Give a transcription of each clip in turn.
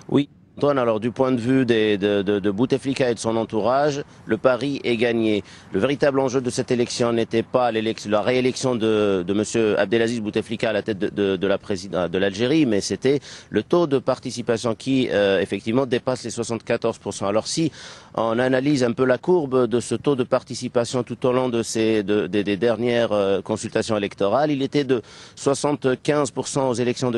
Oui. Antoine, alors du point de vue de Bouteflika et de son entourage, le pari est gagné. Le véritable enjeu de cette élection n'était pas la réélection de M. Abdelaziz Bouteflika à la tête de l'Algérie, mais c'était le taux de participation qui, effectivement, dépasse les 74%. Alors si on analyse un peu la courbe de ce taux de participation tout au long des dernières consultations électorales, il était de 75% aux élections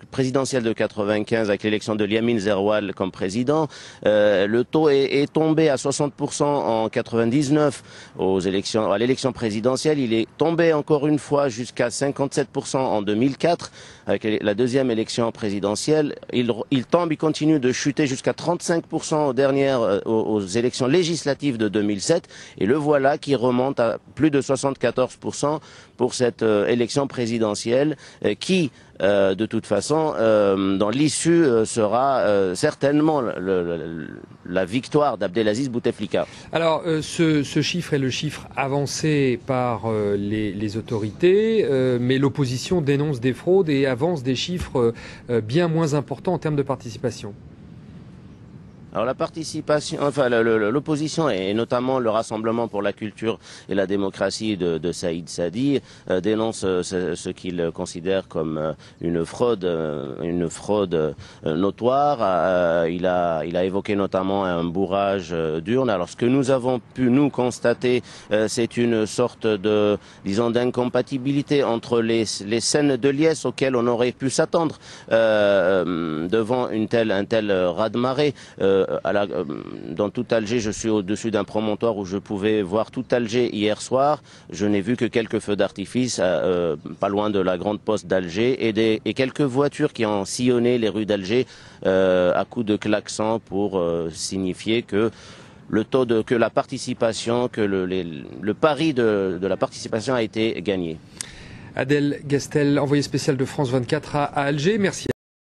présidentielles de 95 avec l'élection de Yamin Zerwal comme président. Le taux est tombé à 60% en 99 à l'élection présidentielle. Il est tombé encore une fois jusqu'à 57% en 2004 avec la deuxième élection présidentielle. Il continue de chuter jusqu'à 35% aux élections législatives de 2007. Et le voilà qui remonte à plus de 74% pour cette élection présidentielle qui, de toute façon, dans l'issue sera certainement la victoire d'Abdelaziz Bouteflika. Alors, ce chiffre est le chiffre avancé par les autorités, mais l'opposition dénonce des fraudes et avance des chiffres bien moins importants en termes de participation. Alors la participation, enfin l'opposition et notamment le Rassemblement pour la culture et la démocratie de Saïd Sadi dénonce ce qu'il considère comme une fraude notoire. Il a évoqué notamment un bourrage d'urnes. Alors ce que nous avons pu nous constater, c'est une sorte d'incompatibilité entre les scènes de liesse auxquelles on aurait pu s'attendre devant un tel raz-de-marée. Dans tout Alger, je suis au-dessus d'un promontoire où je pouvais voir tout Alger hier soir. Je n'ai vu que quelques feux d'artifice pas loin de la grande poste d'Alger et quelques voitures qui ont sillonné les rues d'Alger à coups de klaxon pour signifier que la participation, le pari de la participation a été gagné. Adel Gastel, envoyé spécial de France 24 à Alger. Merci.